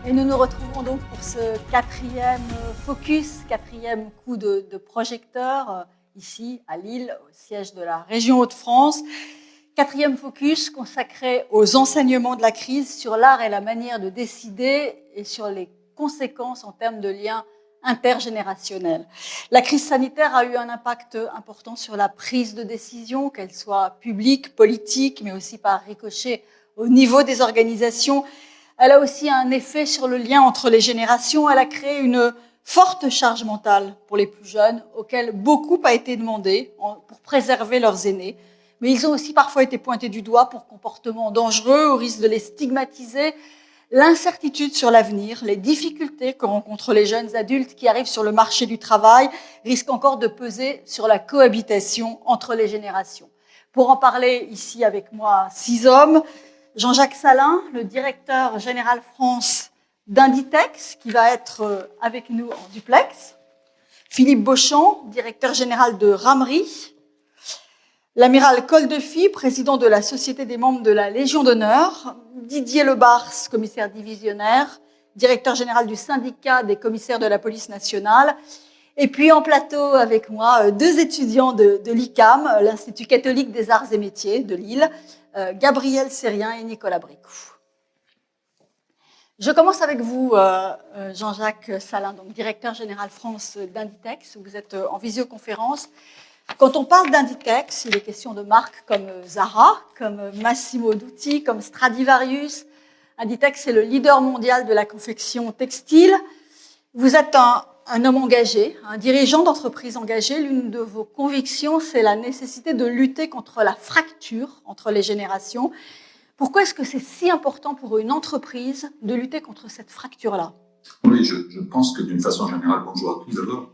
Et nous nous retrouvons donc pour ce quatrième focus, quatrième coup de projecteur, ici à Lille, au siège de la région Hauts-de-France. Quatrième focus consacré aux enseignements de la crise sur l'art et la manière de décider et sur les conséquences en termes de liens intergénérationnels. La crise sanitaire a eu un impact important sur la prise de décision, qu'elle soit publique, politique, mais aussi par ricochet au niveau des organisations. Elle a aussi un effet sur le lien entre les générations. Elle a créé une forte charge mentale pour les plus jeunes, auxquels beaucoup a été demandé pour préserver leurs aînés. Mais ils ont aussi parfois été pointés du doigt pour comportements dangereux, au risque de les stigmatiser. L'incertitude sur l'avenir, les difficultés que rencontrent les jeunes adultes qui arrivent sur le marché du travail risquent encore de peser sur la cohabitation entre les générations. Pour en parler ici avec moi, 6 hommes. Jean-Jacques Salin, le directeur général France d'Inditex, qui va être avec nous en duplex. Philippe Beauchamp, directeur général de Ramerie. L'amiral Coldefy, président de la Société des membres de la Légion d'honneur. Didier Lebars, commissaire divisionnaire, directeur général du syndicat des commissaires de la police nationale. Et puis en plateau avec moi, 2 étudiants de l'ICAM, l'Institut catholique des arts et métiers de Lille, Gabriel Sérien et Nicolas Bricou. Je commence avec vous, Jean-Jacques Salin, donc directeur général France d'Inditex. Vous êtes en visioconférence. Quand on parle d'Inditex, il est question de marques comme Zara, comme Massimo Dutti, comme Stradivarius. Inditex est le leader mondial de la confection textile. Vous êtes un homme engagé, un dirigeant d'entreprise engagé. L'une de vos convictions, c'est la nécessité de lutter contre la fracture entre les générations. Pourquoi est-ce que c'est si important pour une entreprise de lutter contre cette fracture-là ? Oui, je pense que d'une façon générale, bonjour à tous d'abord,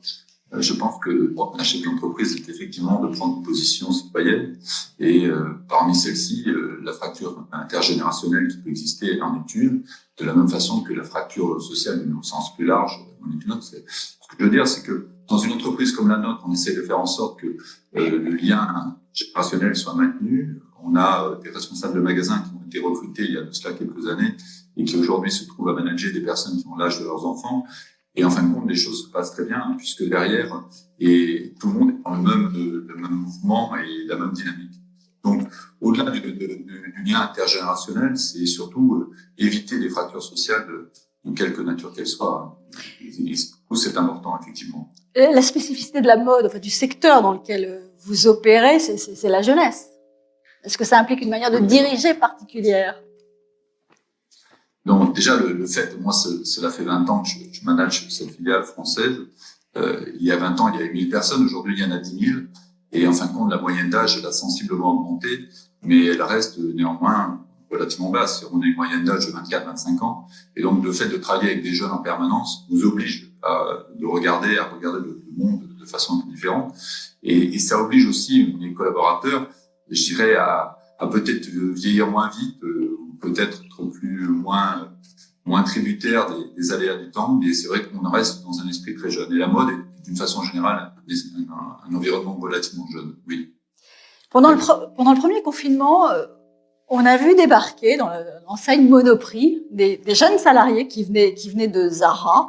je pense que un chef d'entreprise est effectivement de prendre une position citoyenne et parmi celles-ci, la fracture intergénérationnelle qui peut exister, elle en est une, de la même façon que la fracture sociale, mais au sens plus large, en est une autre. Ce que je veux dire, c'est que dans une entreprise comme la nôtre, on essaie de faire en sorte que le lien générationnel soit maintenu. On a des responsables de magasins qui ont été recrutés il y a de cela quelques années et qui aujourd'hui se trouvent à manager des personnes qui ont l'âge de leurs enfants. Et en fin de compte, les choses se passent très bien, puisque derrière, et tout le monde est dans le même mouvement et la même dynamique. Donc, au-delà du lien intergénérationnel, c'est surtout éviter les fractures sociales de quelque nature qu'elles soient. Et c'est important, effectivement. Et la spécificité de la mode, enfin, du secteur dans lequel vous opérez, c'est la jeunesse. Est-ce que ça implique une manière de diriger particulière ? Donc déjà, le fait, moi, cela fait 20 ans que je manage cette filiale française. Il y a 20 ans, il y avait 1000 personnes. Aujourd'hui, il y en a 10 000. Et en fin de compte, la moyenne d'âge, elle a sensiblement augmenté, mais elle reste néanmoins relativement basse. On a une moyenne d'âge de 24-25 ans. Et donc, le fait de travailler avec des jeunes en permanence nous oblige à regarder le monde de façon différente. Et ça oblige aussi les collaborateurs, je dirais, à peut-être vieillir moins vite, peut-être moins tributaire des aléas du temps, mais c'est vrai qu'on reste dans un esprit très jeune. Et la mode est, d'une façon générale, un environnement relativement jeune, oui. Pendant le premier confinement, on a vu débarquer dans l'enseigne Monoprix des jeunes salariés qui venaient de Zara.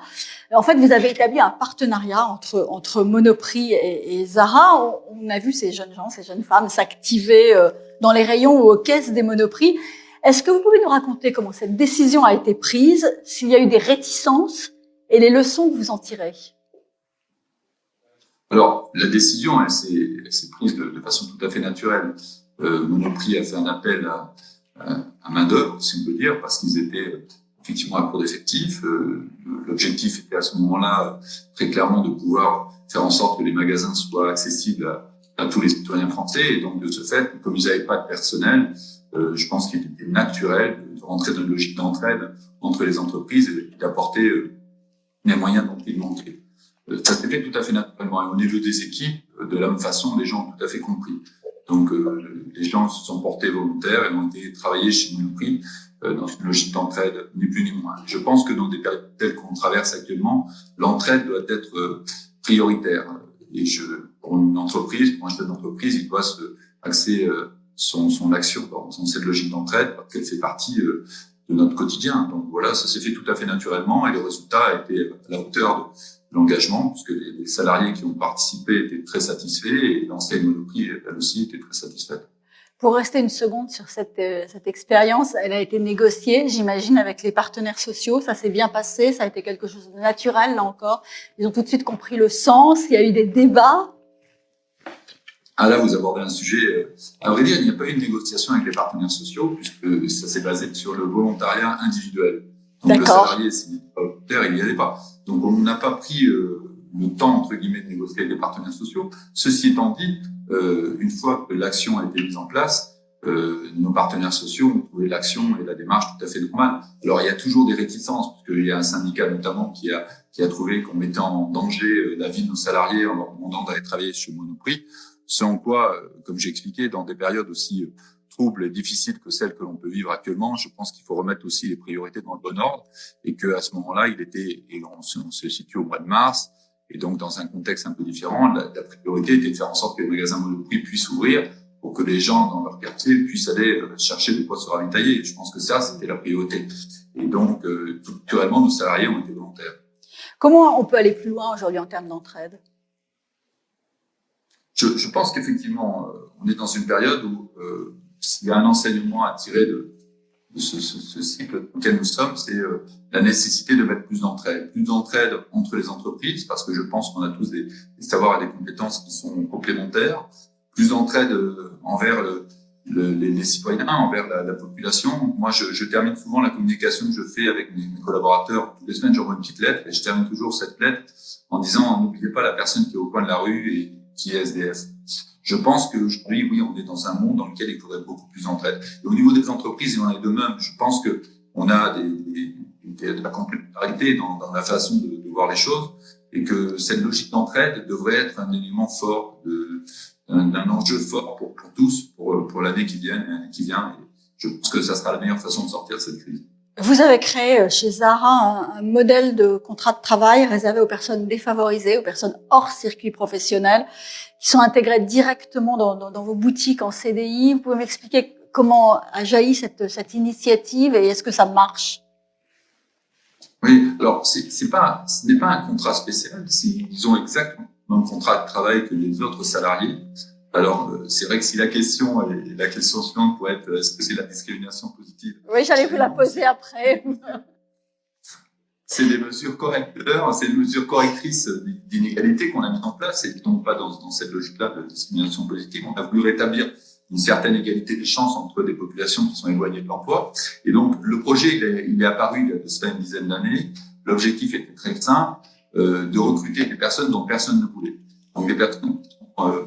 En fait, vous avez établi un partenariat entre Monoprix et Zara. On a vu ces jeunes gens, ces jeunes femmes s'activer dans les rayons ou aux caisses des Monoprix. Est-ce que vous pouvez nous raconter comment cette décision a été prise, s'il y a eu des réticences et les leçons que vous en tirez ? Alors, la décision, elle s'est prise de façon tout à fait naturelle. Monoprix a fait un appel à main-d'œuvre, si on peut dire, parce qu'ils étaient effectivement à court d'effectifs. L'objectif était à ce moment-là très clairement de pouvoir faire en sorte que les magasins soient accessibles à tous les citoyens français. Et donc, de ce fait, comme ils n'avaient pas de personnel, je pense qu'il était naturel de rentrer dans une logique d'entraide entre les entreprises et d'apporter les moyens dont ils manquaient. Ça s'est fait tout à fait naturellement. Et au niveau des équipes, de la même façon, les gens ont tout à fait compris. Donc, les gens se sont portés volontaires et ont été travailler chez Monoprix dans une logique d'entraide, ni plus ni moins. Je pense que dans des périodes telles qu'on traverse actuellement, l'entraide doit être prioritaire. Et pour une entreprise, pour un chef d'entreprise, il doit se axer son action dans cette logique d'entraide parce qu'elle fait partie notre quotidien. Donc voilà, ça s'est fait tout à fait naturellement et le résultat a été à la hauteur de l'engagement, puisque les salariés qui ont participé étaient très satisfaits et l'enseigne Monoprix, elle aussi, était très satisfaite. Pour rester une seconde sur cette expérience, elle a été négociée, j'imagine, avec les partenaires sociaux. Ça s'est bien passé, ça a été quelque chose de naturel, là encore. Ils ont tout de suite compris le sens, il y a eu des débats. Ah là, vous abordez un sujet. À vrai dire, il n'y a pas eu de négociation avec les partenaires sociaux, puisque ça s'est basé sur le volontariat individuel. Donc le salarié, s'il n'était pas volontaire, il n'y allait pas. Donc on n'a pas pris le temps, entre guillemets, de négocier avec les partenaires sociaux. Ceci étant dit, une fois que l'action a été mise en place, nos partenaires sociaux ont trouvé l'action et la démarche tout à fait normale. Alors il y a toujours des réticences, parce qu'il y a un syndicat notamment qui a trouvé qu'on mettait en danger la vie de nos salariés en leur demandant d'aller travailler chez Monoprix. Selon quoi, comme j'ai expliqué, dans des périodes aussi troubles et difficiles que celles que l'on peut vivre actuellement, je pense qu'il faut remettre aussi les priorités dans le bon ordre et qu'à ce moment-là, on se situe au mois de mars, et donc dans un contexte un peu différent, la priorité était de faire en sorte que les magasins Monoprix puissent ouvrir pour que les gens dans leur quartier puissent aller chercher de quoi se ravitailler. Je pense que ça, c'était la priorité. Et donc, tout naturellement, nos salariés ont été volontaires. Comment on peut aller plus loin aujourd'hui en termes d'entraide ? Je pense qu'effectivement, on est dans une période où s'il y a un enseignement à tirer de ce cycle dans lequel nous sommes, c'est la nécessité de mettre plus d'entraide entre les entreprises, parce que je pense qu'on a tous des savoirs et des compétences qui sont complémentaires, plus d'entraide envers les citoyens, envers la population. Moi, je termine souvent la communication que je fais avec mes collaborateurs. Toutes les semaines, j'envoie une petite lettre et je termine toujours cette lettre en disant « N'oubliez pas la personne qui est au coin de la rue et qui est SDF ». Je pense qu'aujourd'hui, oui, on est dans un monde dans lequel il faudrait beaucoup plus d'entraide. Et au niveau des entreprises, il en est de même. Je pense que on a de la complémentarité dans la façon de voir les choses et que cette logique d'entraide devrait être un élément fort, un enjeu fort pour tous, pour l'année qui vient. Et je pense que ça sera la meilleure façon de sortir de cette crise. Vous avez créé chez Zara un modèle de contrat de travail réservé aux personnes défavorisées, aux personnes hors circuit professionnel, qui sont intégrées directement dans vos boutiques en CDI. Vous pouvez m'expliquer comment a jailli cette initiative et est-ce que ça marche ? Oui, alors ce n'est pas un contrat spécial. Ils ont exactement le même contrat de travail que les autres salariés. Alors, c'est vrai que si la question suivante pourrait être est-ce que c'est la discrimination positive ? Oui, j'allais vous la poser après. C'est des mesures correcteurs, c'est des mesures correctrices d'inégalité qu'on a mises en place et qui ne tombent pas dans cette logique-là de discrimination positive. On a voulu rétablir une certaine égalité des chances entre des populations qui sont éloignées de l'emploi. Et donc, le projet, il est apparu il y a de cela une dizaine d'années. L'objectif était très simple, de recruter des personnes dont personne ne voulait. Donc, des personnes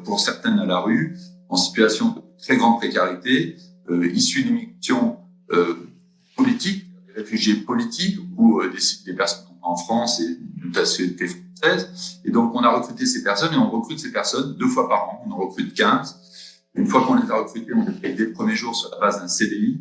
pour certaines à la rue, en situation de très grande précarité, issues d'immigration politique, des réfugiés politiques ou des personnes en France et de nationalité française. Et donc, on a recruté ces personnes et on recrute ces personnes 2 fois par an. On en recrute 15. Une fois qu'on les a recrutés, on les paye dès le premier jour sur la base d'un CDI.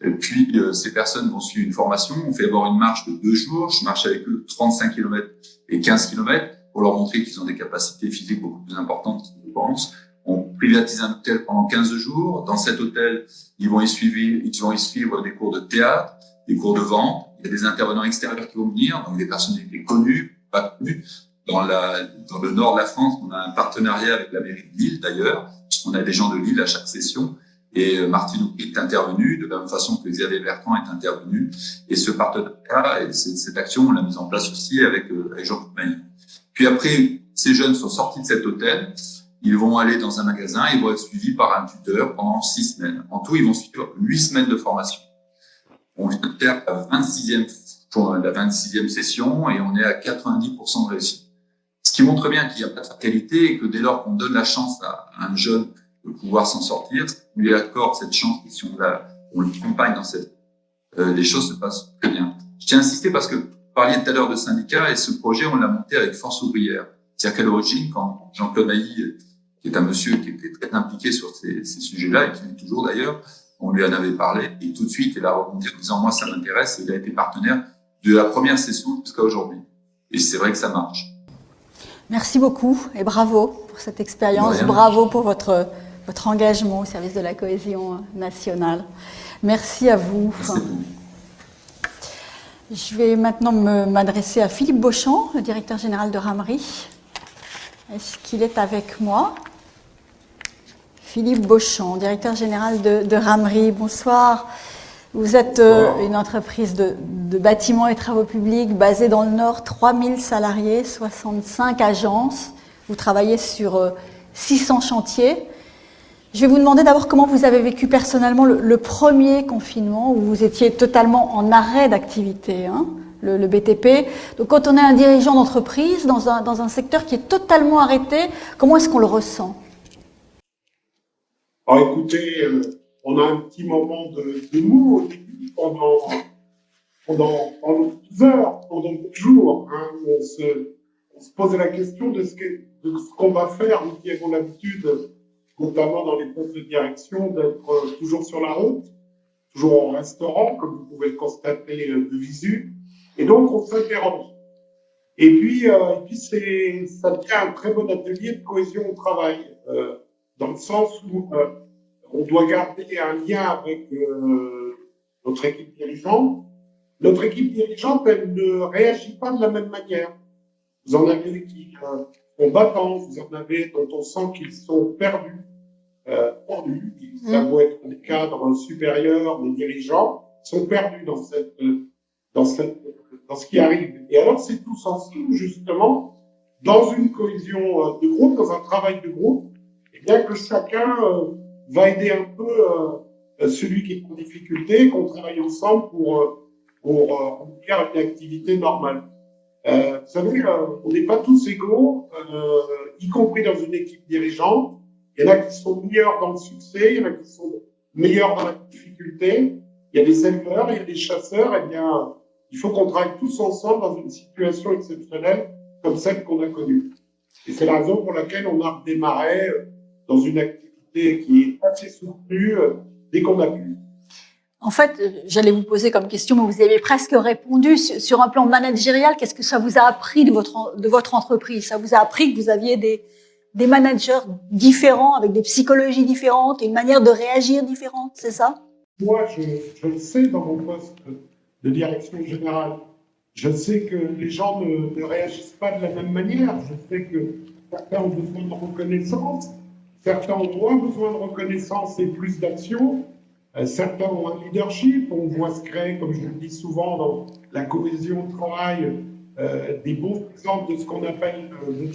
Et puis, ces personnes vont suivre une formation. On fait d'abord une marche de 2 jours. Je marche avec eux 35 km et 15 km pour leur montrer qu'ils ont des capacités physiques beaucoup plus importantes qu'ils ne pensent. On privatise un hôtel pendant 15 jours. Dans cet hôtel, ils vont y suivre des cours de théâtre, des cours de vente. Il y a des intervenants extérieurs qui vont venir, donc des personnalités connues, pas connues. Dans le nord de la France, on a un partenariat avec la mairie de Lille, d'ailleurs. On a des gens de Lille à chaque session. Et Martine Aubry est intervenue, de la même façon que Xavier Bertrand est intervenu. Et ce partenariat et cette action, on l'a mise en place aussi avec Jean Coupmaille. Puis après, ces jeunes sont sortis de cet hôtel. Ils vont aller dans un magasin, ils vont être suivis par un tuteur pendant 6 semaines. En tout, ils vont suivre 8 semaines de formation. On vient de faire la 26e session et on est à 90% de réussite. Ce qui montre bien qu'il n'y a pas de fatalité et que dès lors qu'on donne la chance à un jeune de pouvoir s'en sortir, on lui accorde cette chance et si on l'accompagne dans les choses se passent très bien. Je tiens à insister parce que vous parliez tout à l'heure de syndicats et ce projet, on l'a monté avec Force ouvrière. C'est-à-dire qu'à l'origine, quand Jean-Claude Mailly, qui est un monsieur qui était très impliqué sur ces sujets-là et qui l'est toujours d'ailleurs, on lui en avait parlé et tout de suite, il a rebondi en disant « moi, ça m'intéresse » et il a été partenaire de la première session jusqu'à aujourd'hui. Et c'est vrai que ça marche. Merci beaucoup et bravo pour cette expérience. Bravo pour votre engagement au service de la cohésion nationale. Merci à vous. Merci. Je vais maintenant m'adresser à Philippe Beauchamp, le directeur général de Ramery. Est-ce qu'il est avec moi? Philippe Beauchamp, directeur général de Ramery. Bonsoir. Vous êtes une entreprise de bâtiments et travaux publics basée dans le Nord, 3000 salariés, 65 agences. Vous travaillez sur 600 chantiers. Je vais vous demander d'abord comment vous avez vécu personnellement le premier confinement où vous étiez totalement en arrêt d'activité, hein, le BTP. Donc quand on est un dirigeant d'entreprise dans un secteur qui est totalement arrêté, comment est-ce qu'on le ressent? Alors écoutez, on a un petit moment de mou au début pendant 12 heures, pendant 2 jours. Hein, on se pose la question de ce qu'on va faire, nous qui avons l'habitude, notamment dans les postes de direction, d'être toujours sur la route, toujours au restaurant, comme vous pouvez le constater de visu. Et donc, on s'interroge. Et puis ça devient un très bon atelier de cohésion au travail, dans le sens où on doit garder un lien avec notre équipe dirigeante. Notre équipe dirigeante, elle ne réagit pas de la même manière. Vous en avez qui sont battants, vous en avez dont on sent qu'ils sont perdus. Ça doit être des cadres supérieurs, des dirigeants, sont perdus dans ce qui arrive. Et alors, c'est tous ensemble, justement, dans une cohésion de groupe, dans un travail de groupe, et bien que chacun va aider un peu celui qui est en difficulté, qu'on travaille ensemble pour faire une activité normale. Vous savez, on n'est pas tous égaux, y compris dans une équipe dirigeante. Il y en a qui sont meilleurs dans le succès, il y en a qui sont meilleurs dans la difficulté. Il y a des éleveurs, il y a des chasseurs. Eh bien, il faut qu'on travaille tous ensemble dans une situation exceptionnelle comme celle qu'on a connue. Et c'est la raison pour laquelle on a redémarré dans une activité qui est assez soutenue dès qu'on a pu. En fait, j'allais vous poser comme question, mais vous y avez presque répondu. Sur un plan managérial, qu'est-ce que ça vous a appris de votre entreprise? Ça vous a appris que vous aviez des managers différents, avec des psychologies différentes, et une manière de réagir différente, c'est ça? Moi, je le sais dans mon poste de direction générale. Je sais que les gens ne réagissent pas de la même manière. Je sais que certains ont besoin de reconnaissance, certains ont moins besoin de reconnaissance et plus d'action. Certains ont un leadership. On voit se créer, comme je le dis souvent, dans la cohésion de travail, des bons exemples de ce qu'on appelle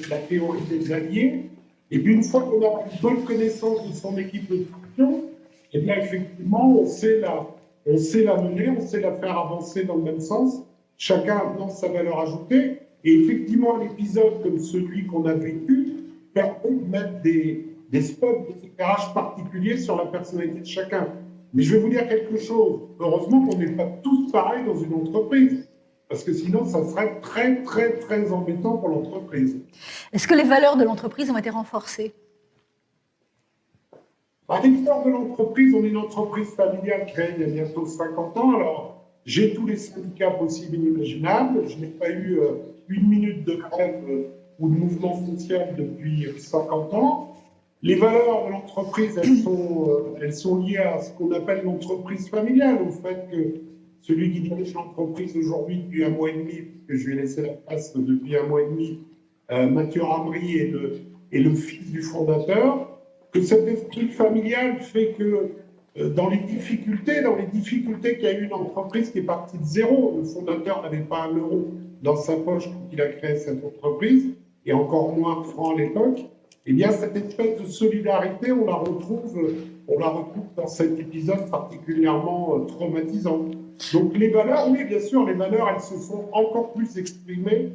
la théorie des alliés. Et puis, une fois qu'on a une bonne connaissance de son équipe de fonction, eh bien, effectivement, on sait la mener, on sait la faire avancer dans le même sens. Chacun a sa valeur ajoutée. Et effectivement, un épisode comme celui qu'on a vécu permet de mettre des spots d'éclairage particuliers sur la personnalité de chacun. Mais je vais vous dire quelque chose. Heureusement qu'on n'est pas tous pareils dans une entreprise. Parce que sinon, ça serait très, très, très embêtant pour l'entreprise. Est-ce que les valeurs de l'entreprise ont été renforcées? Les valeurs de l'entreprise, on est une entreprise familiale créée il y a bientôt 50 ans. Alors, j'ai tous les syndicats possibles et inimaginables. Je n'ai pas eu une minute de grève ou de mouvement social depuis 50 ans. Les valeurs de l'entreprise, elles sont liées à ce qu'on appelle l'entreprise familiale, au fait que celui qui dirige l'entreprise aujourd'hui depuis 1 mois et demi, que je lui ai laissé la place depuis 1 mois et demi, Mathieu Ramery est le fils du fondateur, que cet esprit familial fait que dans les difficultés qu'a eu une entreprise qui est partie de zéro, le fondateur n'avait pas 1 euro dans sa poche quand il a créé cette entreprise, et encore moins franc à l'époque. Eh bien, cette espèce de solidarité, on la retrouve dans cet épisode particulièrement traumatisant. Donc, les valeurs, oui, bien sûr, les valeurs, elles se font encore plus exprimées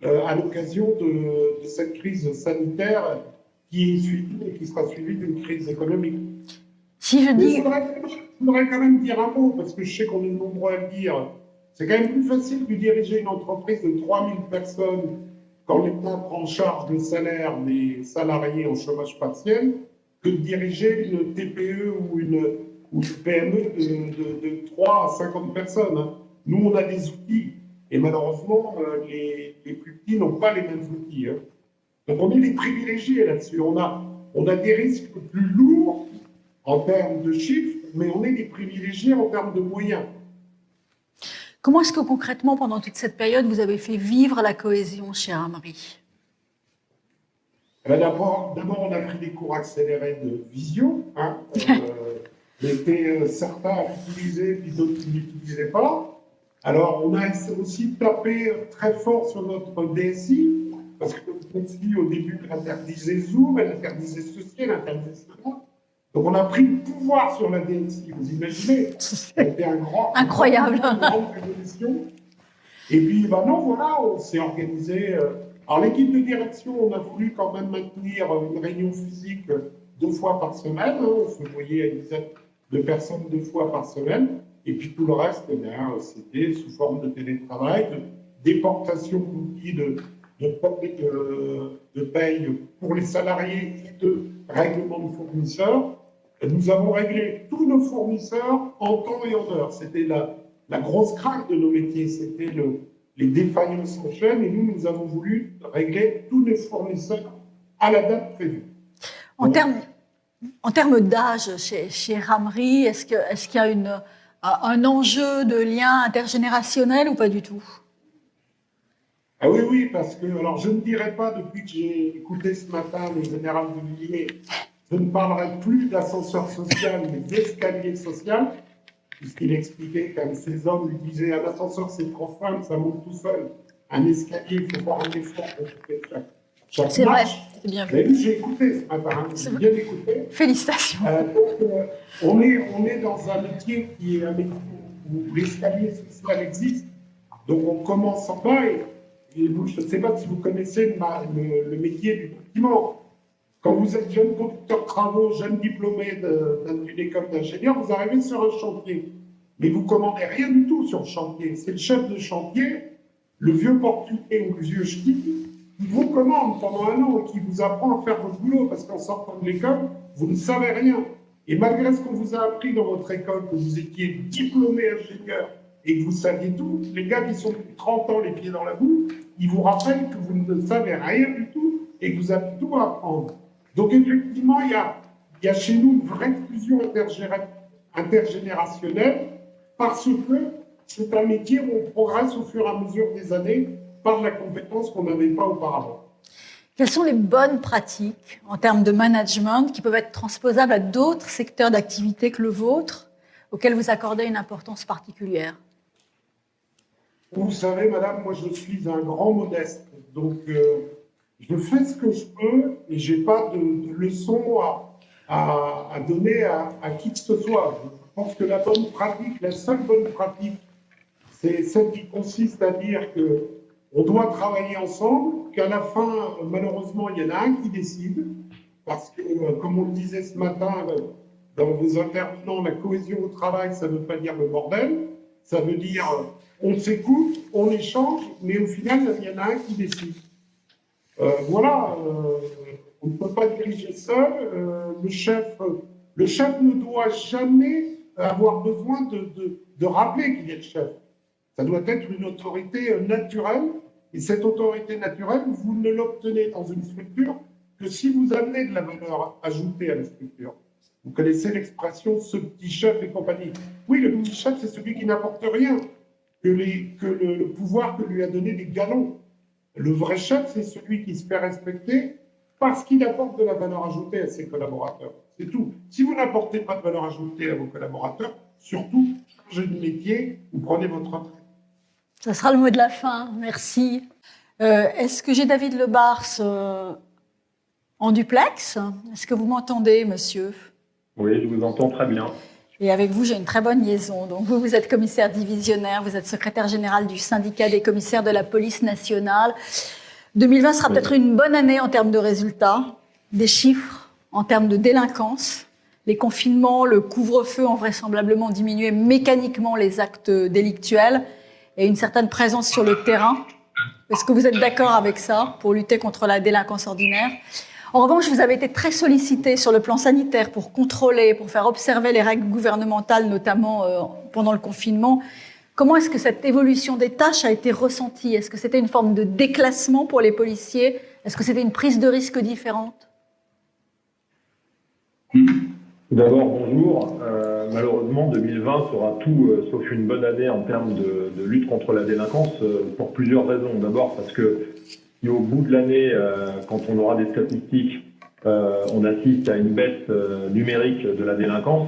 à l'occasion de cette crise sanitaire qui est suivie et qui sera suivie d'une crise économique. Si je dis... Je voudrais quand même dire un mot, parce que je sais qu'on est nombreux à le dire. C'est quand même plus facile de diriger une entreprise de 3000 personnes quand l'État prend en charge le salaire des salariés en chômage partiel que de diriger une TPE ou une PME de 3 à 50 personnes. Nous, on a des outils. Et malheureusement, les plus petits n'ont pas les mêmes outils. Donc, on est des privilégiés là-dessus. On a des risques plus lourds en termes de chiffres, mais on est des privilégiés en termes de moyens. Comment est-ce que concrètement, pendant toute cette période, vous avez fait vivre la cohésion chez Ramri? D'abord, on a pris des cours accélérés de visio. Certains à l'utiliser, puis d'autres qui ne l'utilisaient pas. Alors, on a aussi tapé très fort sur notre DSI, parce que notre DSI, au début, elle interdisait Zoom, elle interdisait ceci, elle interdisait cela. Donc, on a pris le pouvoir sur la DSI, vous imaginez? C'était incroyable. Une grande révolution. Et puis, on s'est organisé. Alors, l'équipe de direction, on a voulu quand même maintenir une réunion physique 2 fois par semaine. On se voyait à une dizaine de personnes 2 fois par semaine. Et puis, tout le reste, c'était sous forme de télétravail, de déportation d'outils de paye pour les salariés et de règlement de fournisseurs. Nous avons réglé tous nos fournisseurs en temps et en heure. C'était la grosse crainte de nos métiers. C'était les défaillances en chaîne, et nous avons voulu régler tous les fournisseurs à la date prévue. En termes d'âge chez Ramri, est-ce qu'il y a un enjeu de lien intergénérationnel ou pas du tout? Ah oui, parce que, alors je ne dirais pas, depuis que j'ai écouté ce matin le général de Villiers, je ne parlerai plus d'ascenseur social, mais d'escalier social, puisqu'il expliquait qu'un de ces hommes lui disait: un ascenseur c'est trop simple, ça monte tout seul. Un escalier, il faut faire un effort pour faire chaque C'est marche. vrai, c'est bien vu. Mais j'ai écouté ce matin, j'ai bien écouté. Félicitations. On est dans un métier qui est un métier où l'escalier social existe. Donc on commence en bas et vous, je ne sais pas si vous connaissez le métier du bâtiment. Quand vous êtes jeune conducteur de travaux, jeune diplômé d'une école d'ingénieur, vous arrivez sur un chantier. Mais vous ne commandez rien du tout sur le chantier. C'est le chef de chantier, le vieux portugais ou le vieux ch'ti, qui vous commande pendant 1 an et qui vous apprend à faire votre boulot. Parce qu'en sortant de l'école, vous ne savez rien. Et malgré ce qu'on vous a appris dans votre école, que vous étiez diplômé ingénieur et que vous saviez tout, les gars qui sont depuis 30 ans les pieds dans la boue, ils vous rappellent que vous ne savez rien du tout et que vous avez tout à apprendre. Donc effectivement, il y a chez nous une vraie fusion intergénérationnelle parce que c'est un métier où on progresse au fur et à mesure des années par la compétence qu'on n'avait pas auparavant. Quelles sont les bonnes pratiques en termes de management qui peuvent être transposables à d'autres secteurs d'activité que le vôtre, auxquels vous accordez une importance particulière? Vous savez, madame, moi je suis un grand modeste, donc je fais ce que je peux et je n'ai pas de leçons à donner à qui que ce soit. Je pense que la bonne pratique, la seule bonne pratique, c'est celle qui consiste à dire qu'on doit travailler ensemble, qu'à la fin, malheureusement, il y en a un qui décide, parce que, comme on le disait ce matin dans vos intervenants, la cohésion au travail, ça ne veut pas dire le bordel, ça veut dire on s'écoute, on échange, mais au final, il y en a un qui décide. On ne peut pas diriger seul. Le chef ne doit jamais avoir besoin de rappeler qu'il est le chef. Ça doit être une autorité naturelle. Et cette autorité naturelle, vous ne l'obtenez dans une structure que si vous amenez de la valeur ajoutée à la structure. Vous connaissez l'expression « ce petit chef et compagnie ». Oui, le petit chef, c'est celui qui n'apporte rien, que le pouvoir que lui a donné des galons. Le vrai chef, c'est celui qui se fait respecter parce qu'il apporte de la valeur ajoutée à ses collaborateurs. C'est tout. Si vous n'apportez pas de valeur ajoutée à vos collaborateurs, surtout, changez de métier ou prenez votre retraite. Ça sera le mot de la fin. Merci. Est-ce que j'ai David Lebars en duplex? Est-ce que vous m'entendez, monsieur? Oui, je vous entends très bien. Et avec vous, j'ai une très bonne liaison. Donc vous êtes commissaire divisionnaire, vous êtes secrétaire général du syndicat des commissaires de la police nationale. 2020 sera peut-être une bonne année en termes de résultats, des chiffres en termes de délinquance. Les confinements, le couvre-feu ont vraisemblablement diminué mécaniquement les actes délictuels et une certaine présence sur le terrain. Est-ce que vous êtes d'accord avec ça pour lutter contre la délinquance ordinaire? En revanche, vous avez été très sollicité sur le plan sanitaire pour contrôler, pour faire observer les règles gouvernementales, notamment pendant le confinement. Comment est-ce que cette évolution des tâches a été ressentie? Est-ce que c'était une forme de déclassement pour les policiers? Est-ce que c'était une prise de risque différente? Tout d'abord, bonjour. Malheureusement, 2020 sera tout sauf une bonne année en termes de lutte contre la délinquance pour plusieurs raisons. D'abord parce que si au bout de l'année, quand on aura des statistiques, on assiste à une baisse numérique de la délinquance,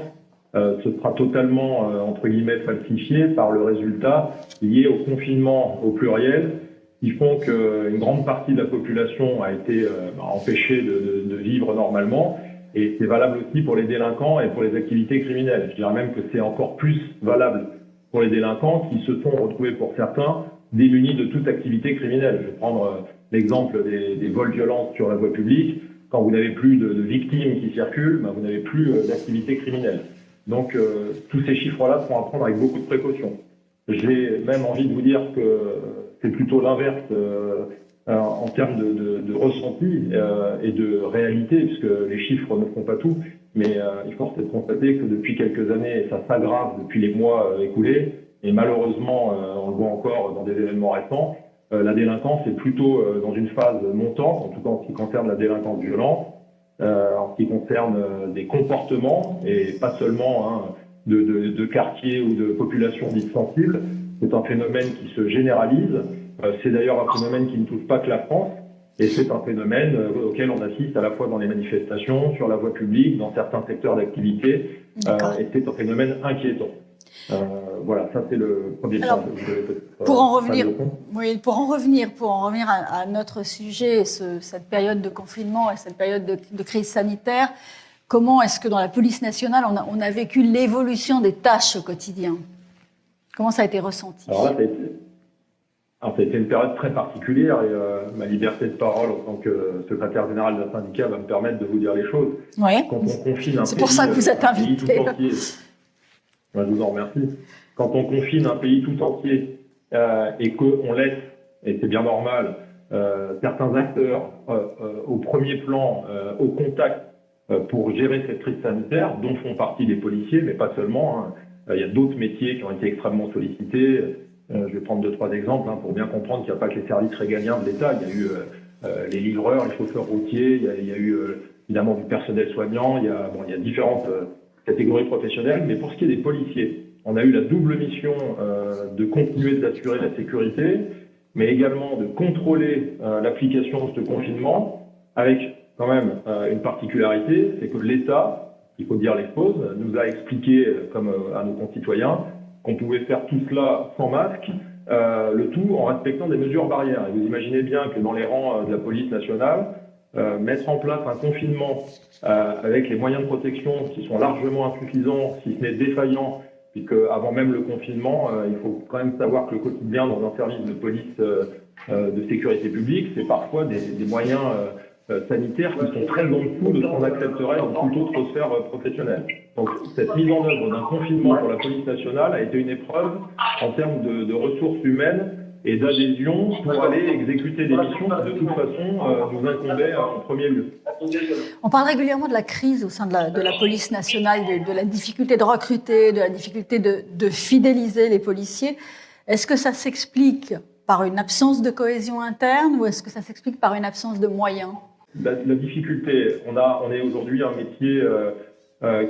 ce sera totalement, entre guillemets, falsifié par le résultat lié au confinement au pluriel, qui font qu'une grande partie de la population a été empêchée de vivre normalement. Et c'est valable aussi pour les délinquants et pour les activités criminelles. Je dirais même que c'est encore plus valable pour les délinquants qui se sont retrouvés, pour certains, démunis de toute activité criminelle. Je vais prendre l'exemple des vols violents sur la voie publique. Quand vous n'avez plus de victimes qui circulent, vous n'avez plus d'activité criminelle. Donc tous ces chiffres-là sont à prendre avec beaucoup de précautions. J'ai même envie de vous dire que c'est plutôt l'inverse en termes de ressenti et de réalité, puisque les chiffres ne font pas tout, mais il faut peut-être constater que depuis quelques années, et ça s'aggrave depuis les mois écoulés, et malheureusement, on le voit encore dans des événements récents, la délinquance est plutôt dans une phase montante, en tout cas en ce qui concerne la délinquance violente, en ce qui concerne des comportements, et pas seulement de quartiers ou de populations dites sensibles. C'est un phénomène qui se généralise. C'est d'ailleurs un phénomène qui ne touche pas que la France, et c'est un phénomène auquel on assiste à la fois dans les manifestations, sur la voie publique, dans certains secteurs d'activité, et c'est un phénomène inquiétant. Voilà, ça c'est le premier point. Pour en revenir à notre sujet, cette période de confinement et cette période de crise sanitaire, comment est-ce que dans la police nationale, on a vécu l'évolution des tâches au quotidien ? Comment ça a été ressenti ? Alors là, ça a été une période très particulière et ma liberté de parole en tant que secrétaire général d'un syndicat va me permettre de vous dire les choses. Ouais. Quand on confine un C'est pour ça que vous êtes invité. Je vous en remercie. Quand on confine un pays tout entier et qu'on laisse, et c'est bien normal, certains acteurs au premier plan, au contact pour gérer cette crise sanitaire, dont font partie les policiers, mais pas seulement. Il y a d'autres métiers qui ont été extrêmement sollicités. Je vais prendre 2-3 exemples pour bien comprendre qu'il n'y a pas que les services régaliens de l'État. Il y a eu les livreurs, les chauffeurs routiers, il y a eu évidemment du personnel soignant, il y a différentes catégories professionnelles. Mais pour ce qui est des policiers, on a eu la double mission de continuer d'assurer la sécurité, mais également de contrôler l'application de ce confinement, avec quand même une particularité, c'est que l'État, il faut dire les choses, nous a expliqué, comme à nos concitoyens, qu'on pouvait faire tout cela sans masque, le tout en respectant des mesures barrières. Et vous imaginez bien que dans les rangs de la police nationale, mettre en place un confinement avec les moyens de protection qui sont largement insuffisants, si ce n'est défaillants, puisque avant même le confinement, il faut quand même savoir que le quotidien dans un service de police de sécurité publique, c'est parfois des moyens sanitaires qui sont très en dessous de ce qu'on accepterait dans toute autre sphère professionnelle. Donc cette mise en œuvre d'un confinement pour la police nationale a été une épreuve en termes de ressources humaines et d'adhésion pour aller exécuter des missions qui de toute façon nous incombaient en premier lieu. On parle régulièrement de la crise au sein de la police nationale, de la difficulté de recruter, de la difficulté de fidéliser les policiers. Est-ce que ça s'explique par une absence de cohésion interne ou est-ce que ça s'explique par une absence de moyens ? La difficulté, on est aujourd'hui un métier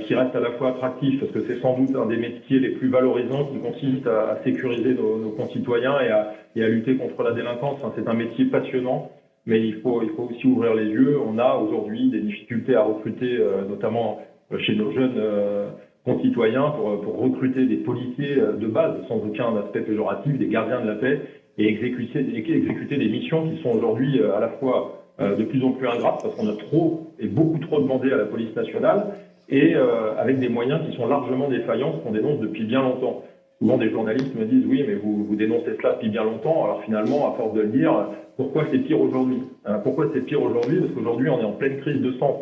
qui reste à la fois attractif, parce que c'est sans doute un des métiers les plus valorisants qui consiste à sécuriser nos concitoyens et à lutter contre la délinquance. C'est un métier passionnant, mais il faut aussi ouvrir les yeux. On a aujourd'hui des difficultés à recruter, notamment chez nos jeunes concitoyens, pour recruter des policiers de base, sans aucun aspect péjoratif, des gardiens de la paix, et exécuter des missions qui sont aujourd'hui à la fois de plus en plus ingrates, parce qu'on a trop et beaucoup trop demandé à la police nationale, et avec des moyens qui sont largement défaillants, ce qu'on dénonce depuis bien longtemps. Souvent, des journalistes me disent « Oui, mais vous dénoncez cela depuis bien longtemps. » Alors finalement, à force de le dire, pourquoi c'est pire aujourd'hui ? Pourquoi c'est pire aujourd'hui ? Parce qu'aujourd'hui, on est en pleine crise de sens.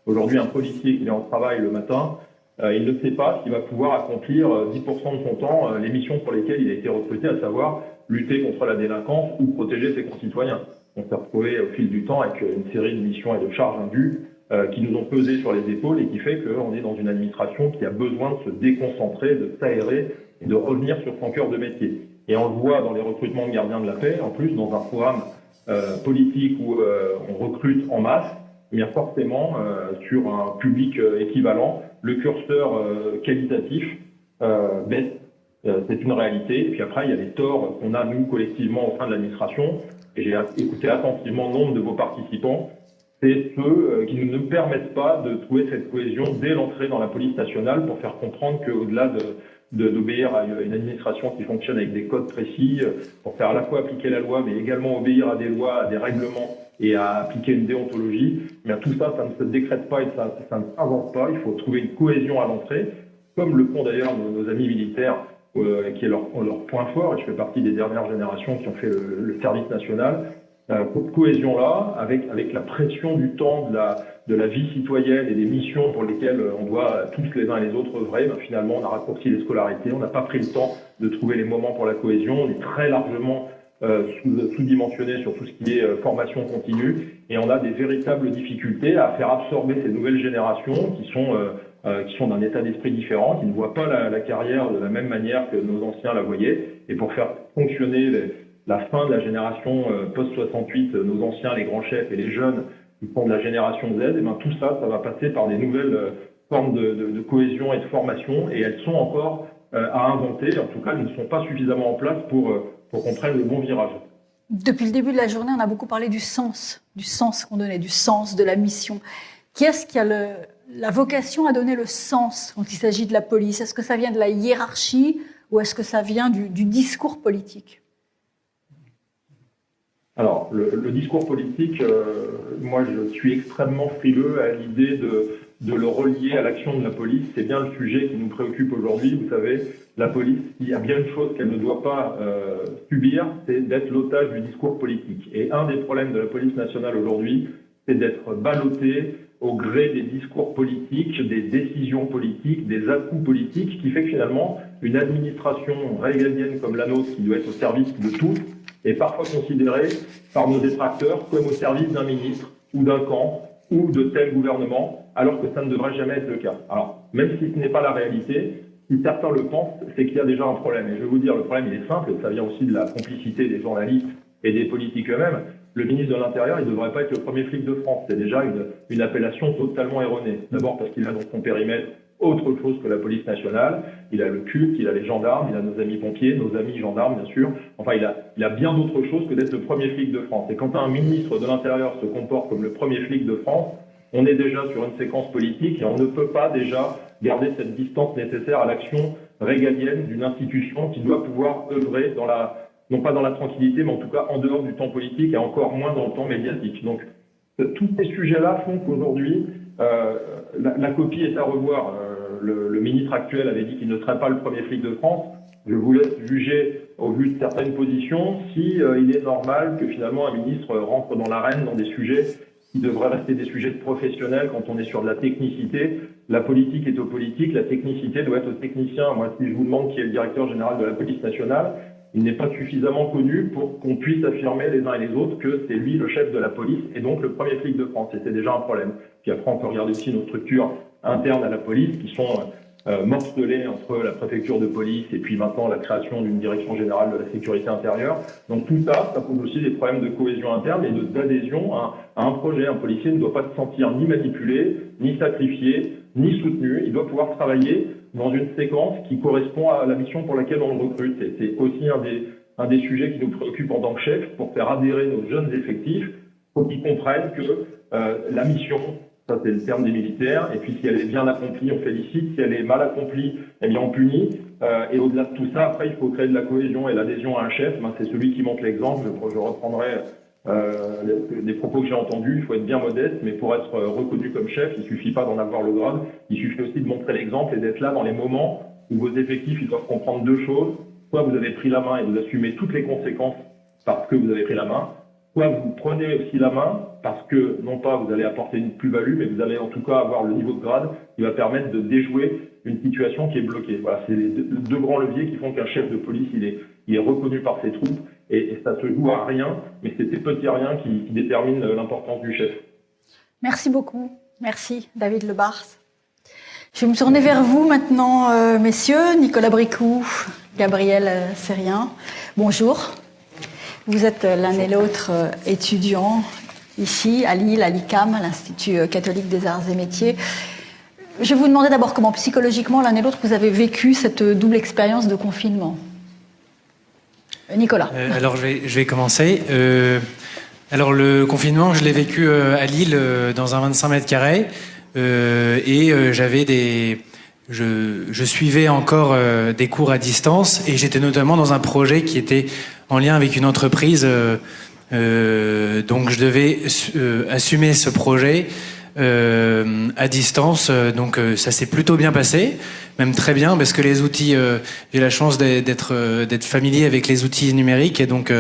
Aujourd'hui, un policier qui est en travail le matin, il ne sait pas s'il va pouvoir accomplir 10% de son temps les missions pour lesquelles il a été recruté, à savoir lutter contre la délinquance ou protéger ses concitoyens. On s'est retrouvé au fil du temps avec une série de missions et de charges indues qui nous ont pesé sur les épaules et qui fait qu'on est dans une administration qui a besoin de se déconcentrer, de s'aérer et de revenir sur son cœur de métier. Et on le voit dans les recrutements de gardiens de la paix, en plus dans un programme politique où on recrute en masse, mais forcément sur un public équivalent, le curseur qualitatif baisse. C'est une réalité. Et puis après, il y a les torts qu'on a, nous, collectivement, au sein de l'administration. Et j'ai écouté attentivement le nombre de vos participants. C'est ceux qui ne nous permettent pas de trouver cette cohésion dès l'entrée dans la police nationale pour faire comprendre qu'au-delà d'obéir à une administration qui fonctionne avec des codes précis, pour faire à la fois appliquer la loi, mais également obéir à des lois, à des règlements et à appliquer une déontologie, mais tout ça, ça ne se décrète pas et ça ne s'invente pas. Il faut trouver une cohésion à l'entrée, comme le font d'ailleurs nos amis militaires, qui est leur point fort, et je fais partie des dernières générations qui ont fait le service national. Cette cohésion-là, avec la pression du temps de la vie citoyenne et des missions pour lesquelles on doit tous les uns et les autres œuvrer, finalement on a raccourci les scolarités, on n'a pas pris le temps de trouver les moments pour la cohésion, on est très largement sous-dimensionné sur tout ce qui est formation continue, et on a des véritables difficultés à faire absorber ces nouvelles générations qui sont d'un état d'esprit différent, qui ne voient pas la carrière de la même manière que nos anciens la voyaient, et pour faire fonctionner la fin de la génération post-68, nos anciens, les grands chefs et les jeunes qui font de la génération Z, et tout ça, ça va passer par des nouvelles formes de cohésion et de formation, et elles sont encore à inventer. En tout cas, elles ne sont pas suffisamment en place pour qu'on prenne le bon virage. Depuis le début de la journée, on a beaucoup parlé du sens qu'on donnait, du sens de la mission. Qui est-ce qui a la vocation à donner le sens quand il s'agit de la police? Est-ce que ça vient de la hiérarchie ou est-ce que ça vient du discours politique? Alors, le discours politique, moi je suis extrêmement frileux à l'idée de le relier à l'action de la police. C'est bien le sujet qui nous préoccupe aujourd'hui. Vous savez, la police, il y a bien une chose qu'elle ne doit pas subir, c'est d'être l'otage du discours politique. Et un des problèmes de la police nationale aujourd'hui, c'est d'être ballottée au gré des discours politiques, des décisions politiques, des à-coups politiques, qui fait que finalement, une administration régalienne comme la nôtre, qui doit être au service de tous, est parfois considérée par nos détracteurs comme au service d'un ministre ou d'un camp ou de tel gouvernement, alors que ça ne devrait jamais être le cas. Alors, même si ce n'est pas la réalité, si certains le pensent, c'est qu'il y a déjà un problème. Et je vais vous dire, le problème, il est simple, et ça vient aussi de la complicité des journalistes et des politiques eux-mêmes. Le ministre de l'Intérieur, il ne devrait pas être le premier flic de France. C'est déjà une appellation totalement erronée. D'abord parce qu'il a dans son périmètre autre chose que la police nationale. Il a le culte, il a les gendarmes, il a nos amis pompiers, nos amis gendarmes, bien sûr. Enfin, il a bien d'autres choses que d'être le premier flic de France. Et quand un ministre de l'Intérieur se comporte comme le premier flic de France, on est déjà sur une séquence politique et on ne peut pas déjà garder cette distance nécessaire à l'action régalienne d'une institution qui doit pouvoir œuvrer non pas dans la tranquillité, mais en tout cas en dehors du temps politique et encore moins dans le temps médiatique. Donc, tous ces sujets-là font qu'aujourd'hui, la copie est à revoir. Le ministre actuel avait dit qu'il ne serait pas le premier flic de France. Je vous laisse juger, au vu de certaines positions, si il est normal que finalement un ministre rentre dans l'arène dans des sujets qui devraient rester des sujets de professionnels quand on est sur de la technicité. La politique est aux politiques, la technicité doit être aux techniciens. Moi, si je vous demande qui est le directeur général de la police nationale, il n'est pas suffisamment connu pour qu'on puisse affirmer les uns et les autres que c'est lui le chef de la police et donc le premier flic de France. Et c'est déjà un problème. Puis après, on peut regarder aussi nos structures internes à la police qui sont morcelées entre la préfecture de police et puis maintenant la création d'une direction générale de la sécurité intérieure. Donc tout ça, ça pose aussi des problèmes de cohésion interne et d'adhésion à un projet. Un policier ne doit pas se sentir ni manipulé, ni sacrifié, ni soutenu. Il doit pouvoir travailler dans une séquence qui correspond à la mission pour laquelle on le recrute. Et c'est aussi un des sujets qui nous préoccupe en tant que chef, pour faire adhérer nos jeunes effectifs, pour qu'ils comprennent que la mission, ça c'est le terme des militaires, et puis si elle est bien accomplie, on félicite, si elle est mal accomplie, eh bien on punit. Et au-delà de tout ça, après, il faut créer de la cohésion et l'adhésion à un chef. C'est celui qui montre l'exemple. Je reprendrai des propos que j'ai entendus. Il faut être bien modeste, mais pour être reconnu comme chef, il suffit pas d'en avoir le grade. Il suffit aussi de montrer l'exemple et d'être là dans les moments où vos effectifs, ils doivent comprendre deux choses. Soit vous avez pris la main et vous assumez toutes les conséquences parce que vous avez pris la main, soit vous prenez aussi la main parce que, non pas vous allez apporter une plus-value, mais vous allez en tout cas avoir le niveau de grade qui va permettre de déjouer une situation qui est bloquée. Voilà, c'est les deux grands leviers qui font qu'un chef de police, il est reconnu par ses troupes, et ça se joue à rien, mais c'est ces petits riens qui déterminent l'importance du chef. Merci beaucoup. Merci, David Lebars. Je vais me tourner vers vous maintenant, messieurs. Nicolas Bricou, Gabriel Sérien. Bonjour. Vous êtes l'un et l'autre étudiants ici, à Lille, à l'ICAM, à l'Institut catholique des arts et métiers. Je vais vous demander d'abord comment psychologiquement l'un et l'autre vous avez vécu cette double expérience de confinement. Nicolas. Alors je vais commencer. Alors le confinement, je l'ai vécu à Lille dans un 25 mètres carrés j'avais je suivais encore des cours à distance et j'étais notamment dans un projet qui était en lien avec une entreprise. Donc je devais assumer ce projet à distance. Donc ça s'est plutôt bien passé, même très bien, parce que les outils, j'ai la chance d'être familier avec les outils numériques et donc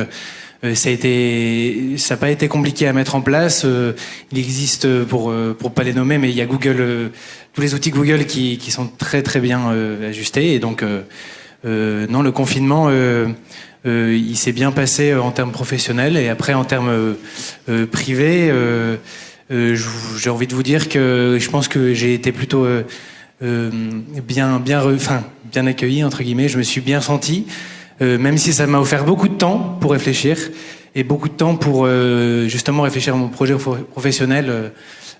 ça n'a pas été compliqué à mettre en place. Il existe, pour pas les nommer, mais il y a Google, tous les outils Google qui sont très très bien ajustés. Et donc, non, le confinement, il s'est bien passé en termes professionnels. Et après, en termes privés, j'ai envie de vous dire que je pense que j'ai été plutôt bien accueilli, entre guillemets. Je me suis bien senti. Même si ça m'a offert beaucoup de temps pour réfléchir et beaucoup de temps pour justement réfléchir à mon projet professionnel,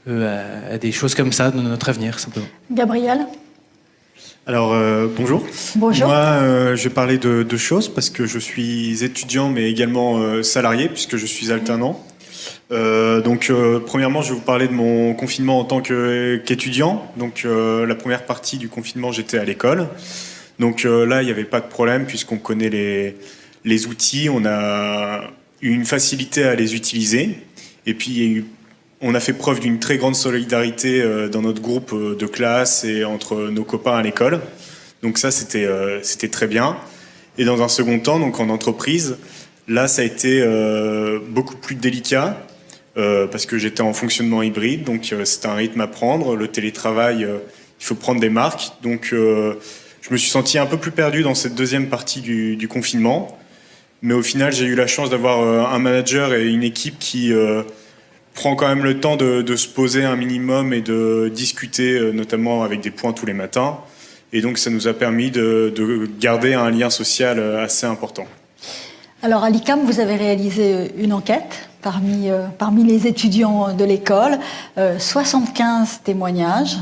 à des choses comme ça dans notre avenir, simplement. Gabriel. Alors, bonjour. Bonjour. Moi, je vais parler de deux choses parce que je suis étudiant mais également salarié puisque je suis alternant. Premièrement, je vais vous parler de mon confinement en tant qu'étudiant. Donc, la première partie du confinement, j'étais à l'école. Donc là, il n'y avait pas de problème puisqu'on connaît les outils, on a eu une facilité à les utiliser. Et puis, on a fait preuve d'une très grande solidarité dans notre groupe de classe et entre nos copains à l'école. Donc ça, c'était très bien. Et dans un second temps, donc en entreprise, là, ça a été beaucoup plus délicat parce que j'étais en fonctionnement hybride. Donc c'était un rythme à prendre. Le télétravail, il faut prendre des marques. Donc je me suis senti un peu plus perdu dans cette deuxième partie du confinement. Mais au final, j'ai eu la chance d'avoir un manager et une équipe qui prend quand même le temps de se poser un minimum et de discuter, notamment avec des points tous les matins. Et donc, ça nous a permis de garder un lien social assez important. Alors, à l'ICAM, vous avez réalisé une enquête parmi les étudiants de l'école, 75 témoignages.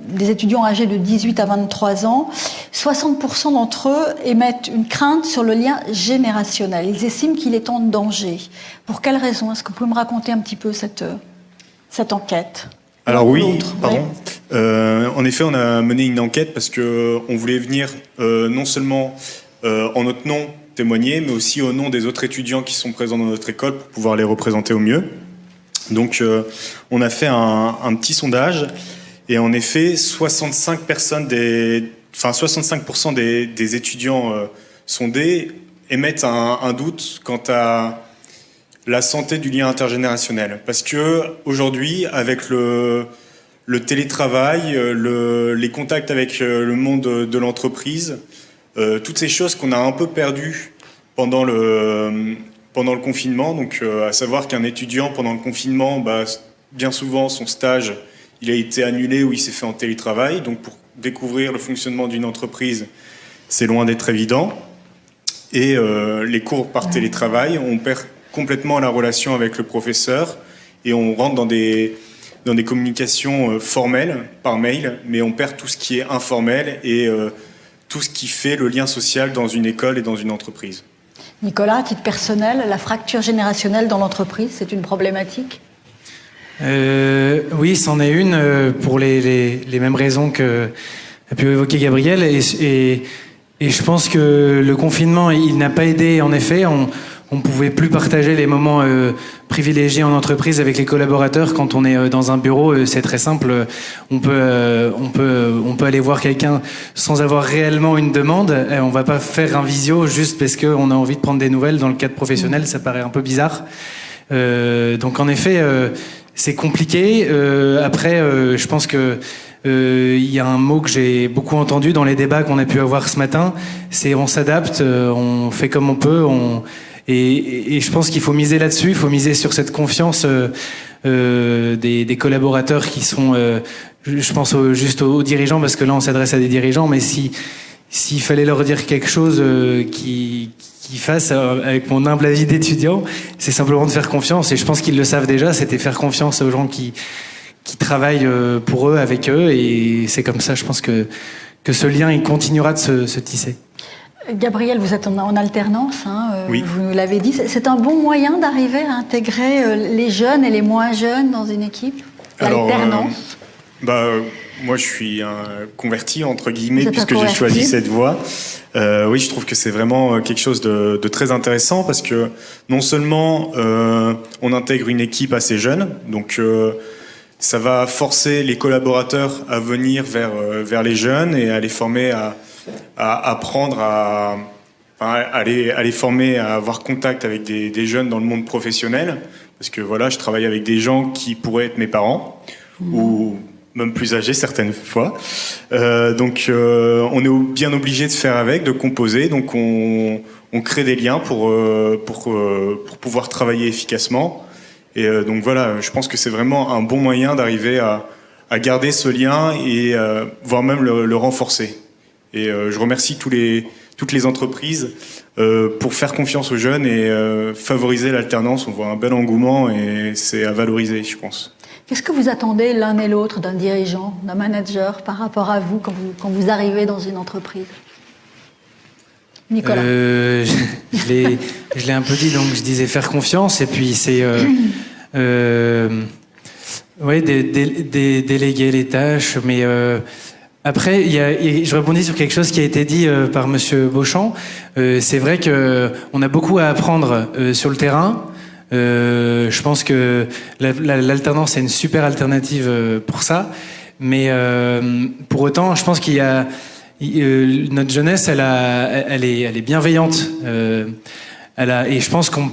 Des étudiants âgés de 18 à 23 ans, 60% d'entre eux émettent une crainte sur le lien générationnel. Ils estiment qu'il est en danger. Pour quelles raisons? Est-ce que vous pouvez me raconter un petit peu cette enquête? Alors oui, pardon. En effet, on a mené une enquête parce qu'on voulait venir non seulement en notre nom témoigner, mais aussi au nom des autres étudiants qui sont présents dans notre école pour pouvoir les représenter au mieux. Donc on a fait un petit sondage. Et en effet, 65% des étudiants sondés émettent un doute quant à la santé du lien intergénérationnel. Parce que aujourd'hui, avec le télétravail, les contacts avec le monde de l'entreprise, toutes ces choses qu'on a un peu perdues pendant le confinement, donc à savoir qu'un étudiant pendant le confinement, bien souvent son stage il a été annulé ou il s'est fait en télétravail. Donc pour découvrir le fonctionnement d'une entreprise, c'est loin d'être évident. Et les cours par télétravail, on perd complètement la relation avec le professeur et on rentre dans des communications formelles par mail, mais on perd tout ce qui est informel et tout ce qui fait le lien social dans une école et dans une entreprise. Nicolas, à titre personnel, la fracture générationnelle dans l'entreprise, c'est une problématique ? Oui, c'en est une pour les mêmes raisons que a pu évoquer Gabriel et je pense que le confinement il n'a pas aidé. En effet, on pouvait plus partager les moments privilégiés en entreprise avec les collaborateurs. Quand on est dans un bureau, c'est très simple. On peut aller voir quelqu'un sans avoir réellement une demande. On va pas faire un visio juste parce qu'on a envie de prendre des nouvelles. Dans le cadre professionnel, ça paraît un peu bizarre. Donc en effet, c'est compliqué. Après, je pense que il y a un mot que j'ai beaucoup entendu dans les débats qu'on a pu avoir ce matin, c'est on s'adapte, on fait comme on peut, et je pense qu'il faut miser là-dessus, il faut miser sur cette confiance des collaborateurs qui sont, je pense juste aux dirigeants, parce que là on s'adresse à des dirigeants, mais s'il fallait leur dire quelque chose qui fasse, avec mon humble avis d'étudiant, c'est simplement de faire confiance, et je pense qu'ils le savent déjà, c'était faire confiance aux gens qui qui travaillent pour eux, avec eux, et c'est comme ça, je pense que ce lien, il continuera de se tisser. Gabriel, vous êtes en alternance, hein, Oui. Vous nous l'avez dit. C'est un bon moyen d'arriver à intégrer les jeunes et les moins jeunes dans une équipe, l'alternance. Moi, je suis un converti, entre guillemets, Vous êtes puisque j'ai choisi cette voie. Oui, je trouve que c'est vraiment quelque chose de très intéressant parce que non seulement on intègre une équipe assez jeune, donc ça va forcer les collaborateurs à venir vers les jeunes et à les former à apprendre à les former à avoir contact avec des jeunes dans le monde professionnel. Parce que voilà, je travaille avec des gens qui pourraient être mes parents ou même plus âgés certaines fois. Donc on est bien obligé de faire avec, de composer. Donc on crée des liens pour pouvoir travailler efficacement. Et donc voilà, je pense que c'est vraiment un bon moyen d'arriver à garder ce lien et voire même le renforcer. Et je remercie toutes les entreprises pour faire confiance aux jeunes et favoriser l'alternance. On voit un bel engouement et c'est à valoriser, je pense. Qu'est-ce que vous attendez l'un et l'autre d'un dirigeant, d'un manager par rapport à vous quand vous arrivez dans une entreprise ? Nicolas. Je l'ai un peu dit, donc je disais faire confiance, et puis c'est déléguer les tâches, mais après je rebondis sur quelque chose qui a été dit par Monsieur Beauchamp. C'est vrai que on a beaucoup à apprendre sur le terrain. Je pense que l'alternance est une super alternative pour ça, mais pour autant, je pense qu'il y a notre jeunesse, elle est bienveillante, et je pense qu'on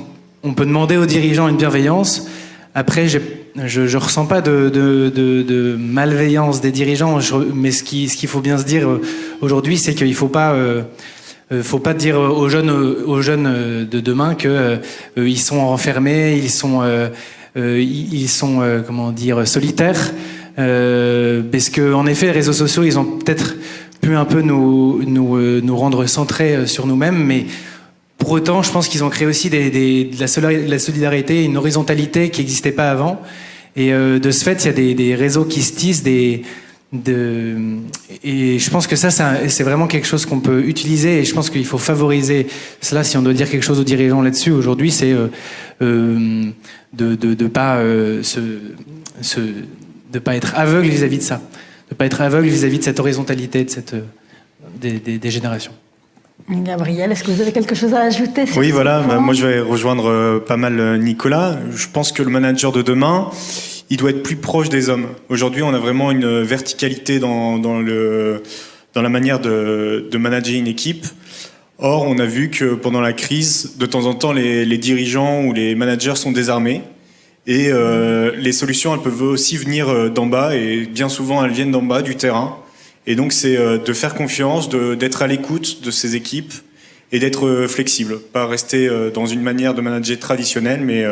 peut demander aux dirigeants une bienveillance. Après, je ressens pas de malveillance des dirigeants, mais ce qu'il faut bien se dire aujourd'hui, c'est qu'il faut pas dire aux jeunes de demain que ils sont enfermés, ils sont solitaires, parce que en effet, les réseaux sociaux, ils ont peut-être pu un peu nous rendre centrés sur nous-mêmes, mais pour autant, je pense qu'ils ont créé aussi de la solidarité, une horizontalité qui n'existait pas avant. Et de ce fait, il y a des réseaux qui se tissent, et je pense que ça, c'est vraiment quelque chose qu'on peut utiliser, et je pense qu'il faut favoriser cela. Si on doit dire quelque chose aux dirigeants là-dessus aujourd'hui, c'est de pas être aveugle vis-à-vis de ça, de pas être aveugle vis-à-vis de cette horizontalité des générations. Gabriel, est-ce que vous avez quelque chose à ajouter sur Oui, ce voilà. point ? Moi, je vais rejoindre pas mal Nicolas. Je pense que le manager de demain, il doit être plus proche des hommes. Aujourd'hui, on a vraiment une verticalité dans la manière de manager une équipe. Or, on a vu que pendant la crise, de temps en temps, les dirigeants ou les managers sont désarmés. Et les solutions, elles peuvent aussi venir d'en bas, et bien souvent, elles viennent d'en bas, du terrain. Et donc, c'est de faire confiance, d'être à l'écoute de ces équipes et d'être flexible. Pas rester dans une manière de manager traditionnelle, mais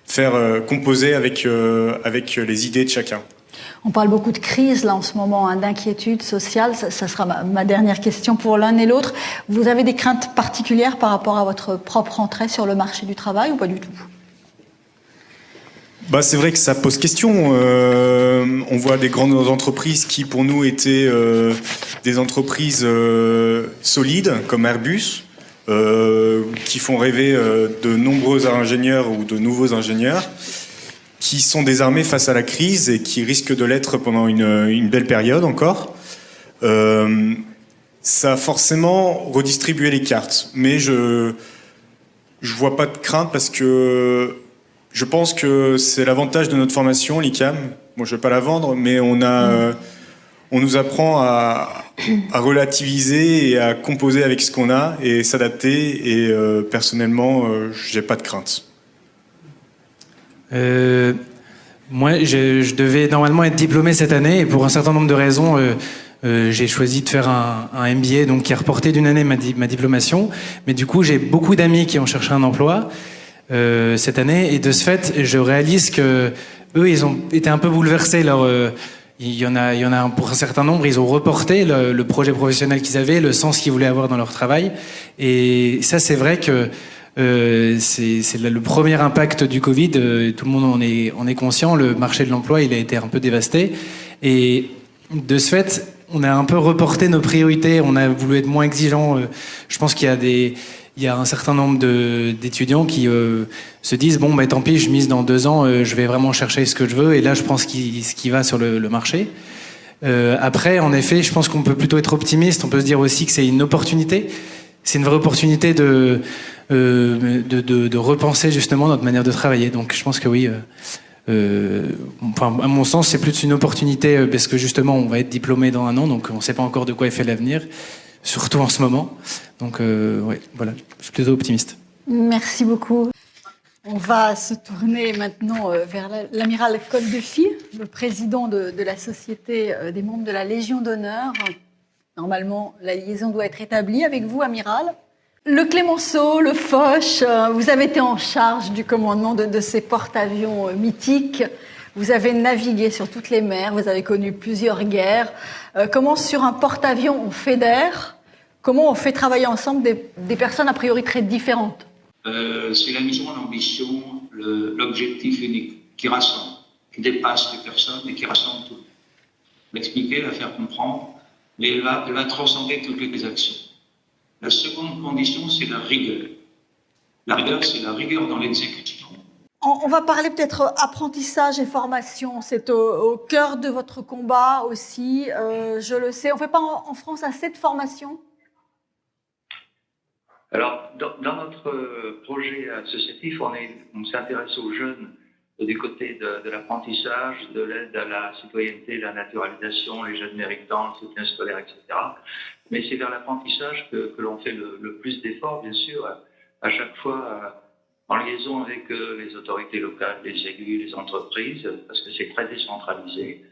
faire composer avec les idées de chacun. On parle beaucoup de crise là en ce moment, hein, d'inquiétude sociale. Ça sera ma dernière question pour l'un et l'autre. Vous avez des craintes particulières par rapport à votre propre entrée sur le marché du travail ou pas du tout ? C'est vrai que ça pose question. On voit des grandes entreprises qui, pour nous, étaient des entreprises solides, comme Airbus, qui font rêver de nombreux ingénieurs ou de nouveaux ingénieurs, qui sont désarmés face à la crise et qui risquent de l'être pendant une belle période encore. Ça a forcément redistribué les cartes, mais je vois pas de crainte parce que je pense que c'est l'avantage de notre formation, l'ICAM. Moi, je ne vais pas la vendre, mais on nous apprend à relativiser et à composer avec ce qu'on a et s'adapter. Et personnellement, je n'ai pas de crainte. Moi, je devais normalement être diplômé cette année, et pour un certain nombre de raisons, j'ai choisi de faire un MBA, donc qui a reporté d'une année ma diplomation. Mais du coup, j'ai beaucoup d'amis qui ont cherché un emploi cette année, et de ce fait, je réalise que eux, ils ont été un peu bouleversés. Il y en a pour un certain nombre, ils ont reporté le projet professionnel qu'ils avaient, le sens qu'ils voulaient avoir dans leur travail. Et ça, c'est vrai que c'est le premier impact du Covid. Tout le monde en est conscient. Le marché de l'emploi, il a été un peu dévasté. Et de ce fait, on a un peu reporté nos priorités. On a voulu être moins exigeants. Je pense qu'il y a un certain nombre d'étudiants qui se disent bon, ben tant pis, je mise dans 2 ans. Je vais vraiment chercher ce que je veux. Et là, je prends ce qui va sur le marché. Après, en effet, je pense qu'on peut plutôt être optimiste. On peut se dire aussi que c'est une opportunité. C'est une vraie opportunité de repenser justement notre manière de travailler. Donc je pense que oui, à mon sens, c'est plus une opportunité parce que justement, on va être diplômé dans 1 an, donc on ne sait pas encore de quoi est fait l'avenir, surtout en ce moment. Donc ouais, voilà, je suis plutôt optimiste. Merci beaucoup. On va se tourner maintenant vers l'amiral Coldefi, le président de la Société des membres de la Légion d'honneur. Normalement, la liaison doit être établie avec vous, amiral. Le Clemenceau, le Foch, vous avez été en charge du commandement de ces porte-avions mythiques. Vous avez navigué sur toutes les mers, vous avez connu plusieurs guerres. Comment sur un porte-avions on fédère? Comment on fait travailler ensemble des personnes a priori très différentes? C'est la mission, l'ambition, l'objectif unique qui rassemble, qui dépasse les personnes et qui rassemble tout. L'expliquer, la faire comprendre, mais elle va transcender toutes les actions. La seconde condition, c'est la rigueur. La rigueur, c'est la rigueur dans l'exécution. On va parler peut-être apprentissage et formation. C'est au cœur de votre combat aussi, je le sais. On ne fait pas en France assez de formation? Alors, dans notre projet associatif, on s'intéresse aux jeunes du côté de l'apprentissage, de l'aide à la citoyenneté, la naturalisation, les jeunes méritants, le soutien scolaire, etc. Mais c'est vers l'apprentissage que l'on fait le plus d'efforts, bien sûr, à chaque fois en liaison avec les autorités locales, les élus, les entreprises, parce que c'est très décentralisé.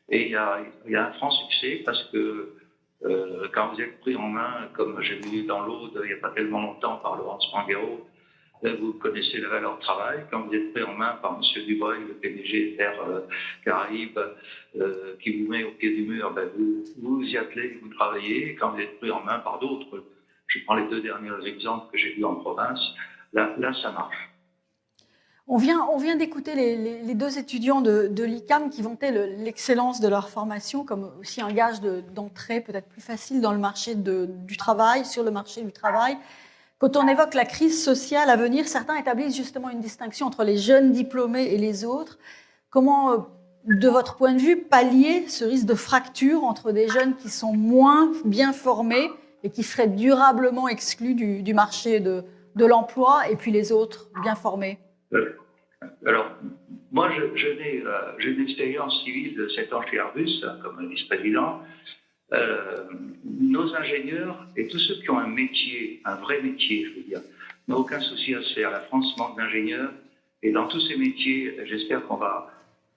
Et il y a un franc succès parce que quand vous êtes pris en main, comme j'ai vu dans l'Aude il n'y a pas tellement longtemps par Laurence Manguero, vous connaissez la valeur travail. Quand vous êtes pris en main par M. Dubreuil, le PDG d'Air Caraïbes, qui vous met au pied du mur, vous y attelez, vous travaillez. Et quand vous êtes pris en main par d'autres, je prends les 2 derniers exemples que j'ai vus en province, là ça marche. On vient d'écouter les 2 étudiants de l'ICAM qui vantaient l'excellence de leur formation comme aussi un gage d'entrée peut-être plus facile dans le marché du travail, sur le marché du travail. Quand on évoque la crise sociale à venir, certains établissent justement une distinction entre les jeunes diplômés et les autres. Comment, de votre point de vue, pallier ce risque de fracture entre des jeunes qui sont moins bien formés et qui seraient durablement exclus du marché de l'emploi et puis les autres bien formés? Alors, moi, j'ai une expérience civile de 7 ans chez Airbus, comme vice-président. Nos ingénieurs et tous ceux qui ont un métier, un vrai métier, je veux dire, n'ont aucun souci à se faire. La France manque d'ingénieurs et dans tous ces métiers, j'espère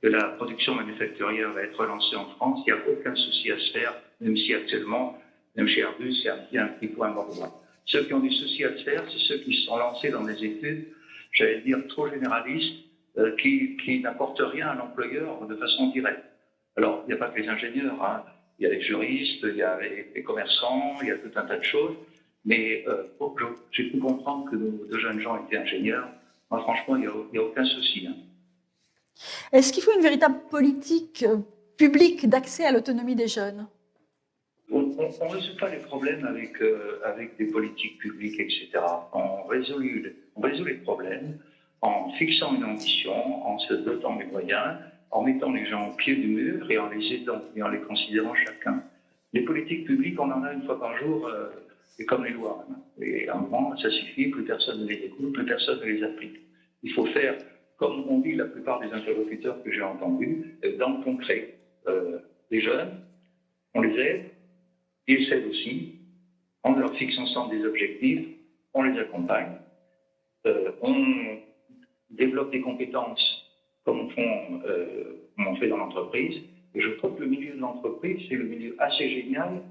que la production manufacturière va être relancée en France. Il n'y a aucun souci à se faire, même si actuellement, même chez Airbus, il y a un petit point mort. Ceux qui ont du souci à se faire, c'est ceux qui se sont lancés dans des études, j'allais dire, trop généralistes, qui n'apportent rien à l'employeur de façon directe. Alors, il n'y a pas que les ingénieurs, hein. Il y a les juristes, il y a les commerçants, il y a tout un tas de choses. Mais j'ai pu comprendre que nos 2 jeunes gens étaient ingénieurs. Moi, franchement, il n'y a aucun souci. Hein. Est-ce qu'il faut une véritable politique publique d'accès à l'autonomie des jeunes? On ne résout pas les problèmes avec des politiques publiques, etc. On résout les problèmes en fixant une ambition, en se dotant des moyens, en mettant les gens au pied du mur et en les aidant et en les considérant chacun. Les politiques publiques, on en a une fois par jour, et comme les lois. Et à un moment, ça suffit, plus personne ne les écoute, plus personne ne les applique. Il faut faire, comme on dit la plupart des interlocuteurs que j'ai entendus, dans le concret. Les jeunes, on les aide, ils s'aident aussi, on leur fixe ensemble des objectifs, on les accompagne, on développe des compétences comme on fait dans l'entreprise. Et je trouve que le milieu de l'entreprise, c'est le milieu assez génial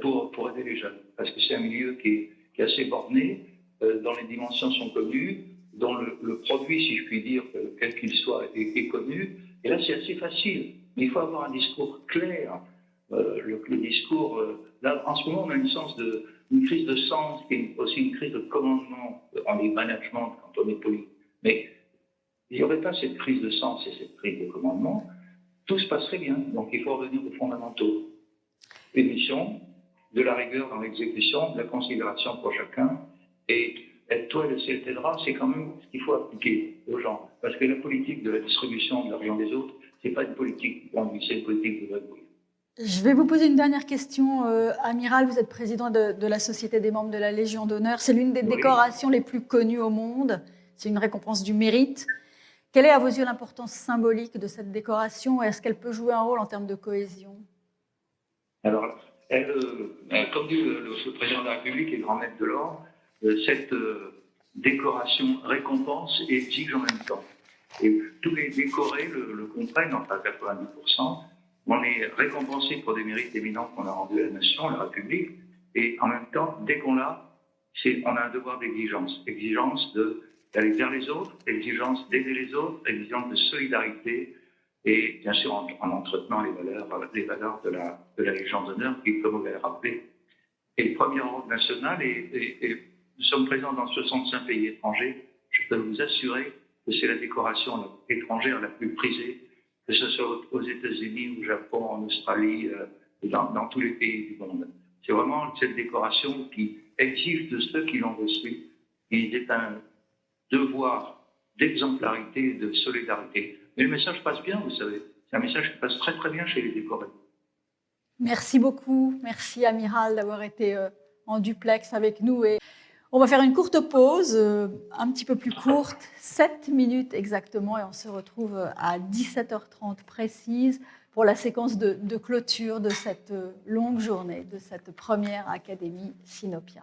pour aider les jeunes. Parce que c'est un milieu qui est assez borné, dont les dimensions sont connues, dont le produit, si je puis dire, quel qu'il soit, est connu. Et là, c'est assez facile. Mais il faut avoir un discours clair. Le discours... là, en ce moment, on a une sorte une crise de sens, qui est aussi une crise de commandement. On est management quand on est politique. Mais il n'y aurait pas cette crise de sens et cette crise de commandement, tout se passerait bien. Donc il faut revenir aux fondamentaux. Une mission, de la rigueur dans l'exécution, de la considération pour chacun, et toi, le ciel t'aidera, c'est quand même ce qu'il faut appliquer aux gens. Parce que la politique de la distribution de l'argent des autres, c'est pas une politique pour lui, c'est une politique de vadrouille. Je vais vous poser une dernière question. Amiral, vous êtes président de la Société des membres de la Légion d'honneur. C'est l'une des décorations les plus connues au monde. C'est une récompense du mérite. Quelle est à vos yeux l'importance symbolique de cette décoration et est-ce qu'elle peut jouer un rôle en termes de cohésion? Alors, comme dit le président de la République et grand maître de l'ordre, cette décoration récompense et exige en même temps. Et tous les décorés le comprennent, enfin 90%. On est récompensé pour des mérites éminents qu'on a rendus à la nation, à la République, et en même temps, dès qu'on l'a, on a un devoir d'exigence. Exigence d'aller vers les autres, exigence d'aider les autres, exigence de solidarité, et bien sûr en entretenant les valeurs de la Légion d'honneur, qui, comme vous l'avez rappelé, est le premier ordre national, et nous sommes présents dans 65 pays étrangers. Je peux vous assurer que c'est la décoration étrangère la plus prisée, que ce soit aux États-Unis, au Japon, en Australie, dans tous les pays du monde. C'est vraiment cette décoration qui exige de ceux qui l'ont reçue. Il est un devoir d'exemplarité, de solidarité. Mais le message passe bien, vous savez. C'est un message qui passe très très bien chez les décorés. Merci beaucoup. Merci, Amiral, d'avoir été en duplex avec nous. Et on va faire une courte pause, un petit peu plus courte, 7 minutes exactement, et on se retrouve à 17h30 précise pour la séquence de clôture de cette longue journée, de cette première Académie Sinopia.